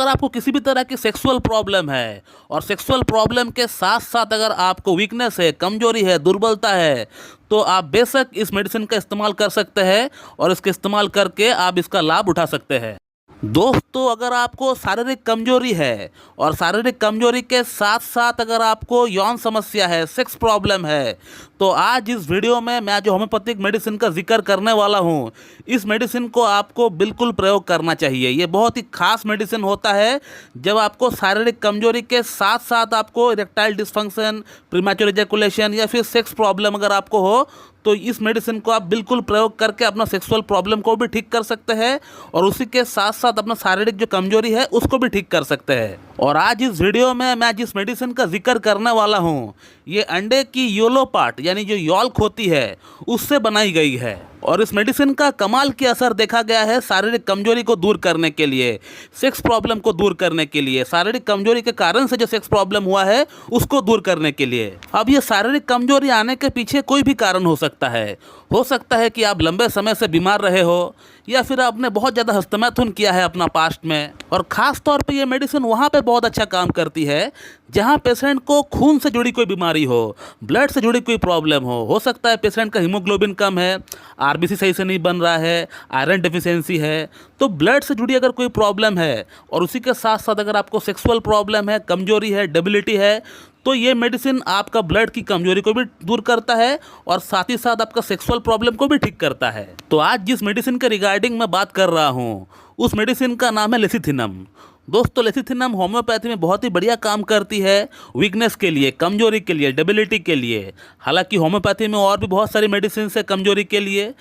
आपको किसी भी तरह की सेक्सुअल प्रॉब्लम है और सेक्सुअल प्रॉब्लम के साथ साथ अगर आपको वीकनेस है, कमजोरी है, दुर्बलता है, तो आप बेशक इस मेडिसिन का इस्तेमाल कर सकते हैं और इसके इस्तेमाल करके आप इसका लाभ उठा सकते हैं। दोस्तों, अगर आपको शारीरिक कमजोरी है और शारीरिक कमजोरी के साथ साथ अगर आपको यौन समस्या है, सेक्स प्रॉब्लम है, तो आज इस वीडियो में मैं जो होम्योपैथिक मेडिसिन का जिक्र करने वाला हूँ, इस मेडिसिन को आपको बिल्कुल प्रयोग करना चाहिए। ये बहुत ही खास मेडिसिन होता है जब आपको शारीरिक कमजोरी के साथ साथ आपको इरेक्टाइल डिसफंक्शन, प्रीमैच्योर इजैकुलेशन या फिर सेक्स प्रॉब्लम अगर आपको हो, तो इस मेडिसिन को आप बिल्कुल प्रयोग करके अपना सेक्सुअल प्रॉब्लम को भी ठीक कर सकते हैं और उसी के साथ साथ अपना शारीरिक जो कमजोरी है उसको भी ठीक कर सकते हैं। और आज इस वीडियो में मैं जिस मेडिसिन का जिक्र करने वाला हूँ, ये अंडे की योलो पार्ट यानी जो यॉल्क होती है उससे बनाई गई है और इस मेडिसिन का कमाल की असर देखा गया है शारीरिक कमजोरी को दूर करने के लिए, सेक्स प्रॉब्लम को दूर करने के लिए, शारीरिक कमजोरी के कारण से जो सेक्स प्रॉब्लम हुआ है उसको दूर करने के लिए। अब ये शारीरिक कमजोरी आने के पीछे कोई भी कारण हो सकता है। हो सकता है कि आप लंबे समय से बीमार रहे हो या फिर आपने बहुत ज़्यादा हस्तमैथुन किया है अपना पास्ट में। और ख़ास तौर पे ये मेडिसिन वहाँ पे बहुत अच्छा काम करती है जहाँ पेशेंट को खून से जुड़ी कोई बीमारी हो, ब्लड से जुड़ी कोई प्रॉब्लम हो सकता है पेशेंट का हीमोग्लोबिन कम है, आरबीसी सही से नहीं बन रहा है, आयरन डेफिशिएंसी है, तो ब्लड से जुड़ी अगर कोई प्रॉब्लम है और उसी के साथ साथ अगर आपको सेक्सुअल प्रॉब्लम है, कमजोरी है, डेबिलिटी है, तो ये मेडिसिन आपका ब्लड की कमजोरी को भी दूर करता है और साथ ही साथ आपका सेक्सुअल प्रॉब्लम को भी ठीक करता है। तो आज जिस मेडिसिन के रिगार्डिंग मैं बात कर रहा हूँ उस मेडिसिन का नाम है लेसिथिनम। दोस्तों, लेसिथिनम होम्योपैथी में बहुत ही बढ़िया काम करती है वीकनेस के लिए, कमजोरी के लिए, डेबिलिटी के लिए। हालांकि होम्योपैथी में और भी बहुत सारी मेडिसिन है कमजोरी के लिए,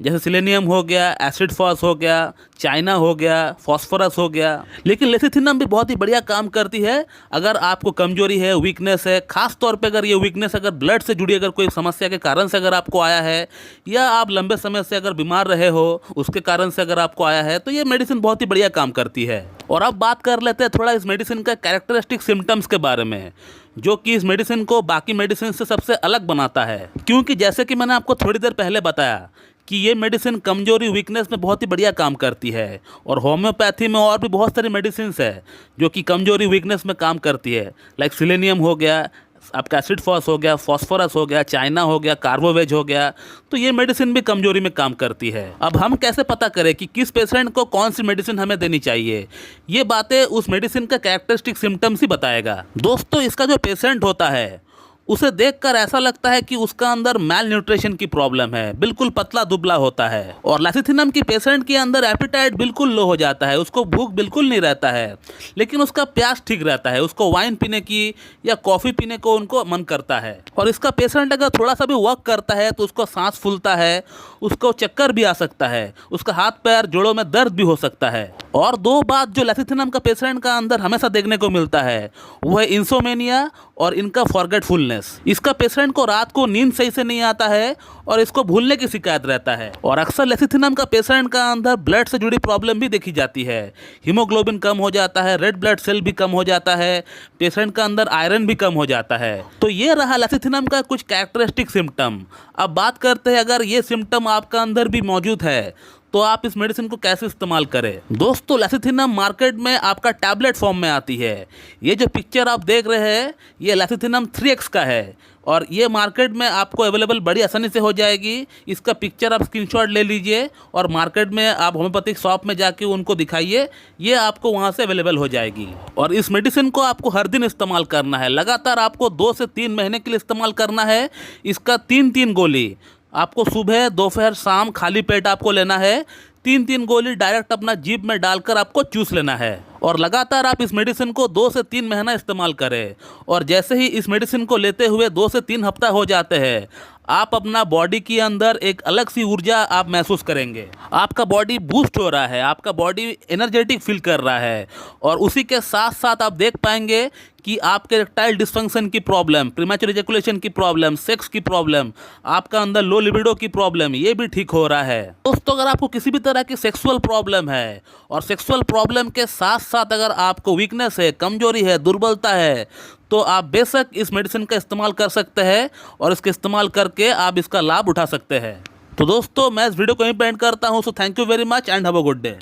जैसे सिलेनियम हो गया, एसिड फॉस हो गया, चाइना हो गया, फॉस्फोरस हो गया, लेकिन लेसिथिनम भी बहुत ही बढ़िया काम करती है अगर आपको कमजोरी है, वीकनेस है। खास तौर पे अगर ये वीकनेस अगर ब्लड से जुड़ी अगर कोई समस्या के कारण से अगर आपको आया है या आप लंबे समय से अगर बीमार रहे हो उसके कारण से अगर आपको आया है, तो ये मेडिसिन बहुत ही बढ़िया काम करती है। और अब बात कर लेते हैं थोड़ा इस मेडिसिन का कैरेक्टरिस्टिक सिम्टम्स के बारे में, जो कि इस मेडिसिन को बाकी मेडिसिन से सबसे अलग बनाता है। क्योंकि जैसे कि मैंने आपको थोड़ी देर पहले बताया कि ये मेडिसिन कमजोरी, वीकनेस में बहुत ही बढ़िया काम करती है और होम्योपैथी में और भी बहुत सारी मेडिसिन है जो कि कमजोरी, वीकनेस में काम करती है। लाइक सिलेनियम हो गया, आपका एसिड फॉस हो गया, फॉस्फोरस हो गया, चाइना हो गया, कार्बोवेज हो गया, तो ये मेडिसिन भी कमजोरी में काम करती है। अब हम कैसे पता करें कि किस पेशेंट को कौन सी मेडिसिन हमें देनी चाहिए? ये बातें उस मेडिसिन का कैरेक्टरिस्टिक सिम्टम्स ही बताएगा। दोस्तों, इसका जो पेशेंट होता है उसे देखकर ऐसा लगता है कि उसका अंदर मैल न्यूट्रिशन की प्रॉब्लम है, बिल्कुल पतला दुबला होता है। और लेसिथिनम की पेशेंट के अंदर एपिटाइट बिल्कुल लो हो जाता है, उसको भूख बिल्कुल नहीं रहता है, लेकिन उसका प्यास ठीक रहता है, उसको वाइन पीने की या कॉफ़ी पीने को उनको मन करता है। और इसका पेशेंट अगर थोड़ा सा भी वर्क करता है तो उसको सांस फूलता है, उसको चक्कर भी आ सकता है, उसका हाथ पैर जोड़ों में दर्द भी हो सकता है। और दो बात जो लेसिथिनम का पेशेंट का अंदर हमेशा देखने को मिलता है वो है इंसोमेनिया और इनका फॉरगेटफुलनेस। इसका पेशेंट को रात को नींद सही से नहीं आता है और इसको भूलने की शिकायत रहता है। और अक्सर लेसिथिनम का पेशेंट का अंदर ब्लड से जुड़ी प्रॉब्लम भी देखी जाती है, हीमोग्लोबिन कम हो जाता है, रेड ब्लड सेल भी कम हो जाता है, पेशेंट का अंदर आयरन भी कम हो जाता है। तो ये रहा लेसिथिनम का कुछ कैरेक्टरिस्टिक सिम्टम। अब बात करते हैं अगर ये सिम्टम आपका अंदर भी मौजूद है तो आप इस मेडिसिन को कैसे इस्तेमाल करें। दोस्तों, लेसिथिनम मार्केट में आपका टैबलेट फॉर्म में आती है। ये जो पिक्चर आप देख रहे हैं ये लेसिथिनम 3x का है और ये मार्केट में आपको अवेलेबल बड़ी आसानी से हो जाएगी। इसका पिक्चर आप स्क्रीनशॉट ले लीजिए और मार्केट में आप होम्योपैथिक शॉप में जाके उनको दिखाइए, ये आपको वहाँ से अवेलेबल हो जाएगी। और इस मेडिसिन को आपको हर दिन इस्तेमाल करना है, लगातार आपको 2 से 3 महीने के लिए इस्तेमाल करना है। इसका 3-3 गोली आपको सुबह, दोपहर, शाम खाली पेट आपको लेना है। 3-3 गोली डायरेक्ट अपना जीभ में डालकर आपको चूस लेना है और लगातार आप इस मेडिसिन को 2 से 3 महीना इस्तेमाल करें। और जैसे ही इस मेडिसिन को लेते हुए 2 से 3 हफ्ता हो जाते हैं, आप अपना बॉडी के अंदर एक अलग सी ऊर्जा आप महसूस करेंगे। आपका बॉडी बूस्ट हो रहा है, आपका बॉडी एनर्जेटिक फील कर रहा है और उसी के साथ साथ आप देख पाएंगे कि आपके इरेक्टाइल डिसफंक्शन की प्रॉब्लम, प्रीमैच्योर इजैकुलेशन की प्रॉब्लम, सेक्स की प्रॉब्लम, आपका अंदर लो लिबिडो की प्रॉब्लम, ये भी ठीक हो रहा है। दोस्तों, अगर आपको किसी भी तरह की सेक्सुअल प्रॉब्लम है और सेक्सुअल प्रॉब्लम के साथ साथ अगर आपको वीकनेस है, कमजोरी है, दुर्बलता है, तो आप बेशक इस मेडिसिन का इस्तेमाल कर सकते हैं और इसके इस्तेमाल करके आप इसका लाभ उठा सकते हैं। तो दोस्तों, मैं इस वीडियो को यहीं पे एंड करता हूँ। So thank you very much and have a good day.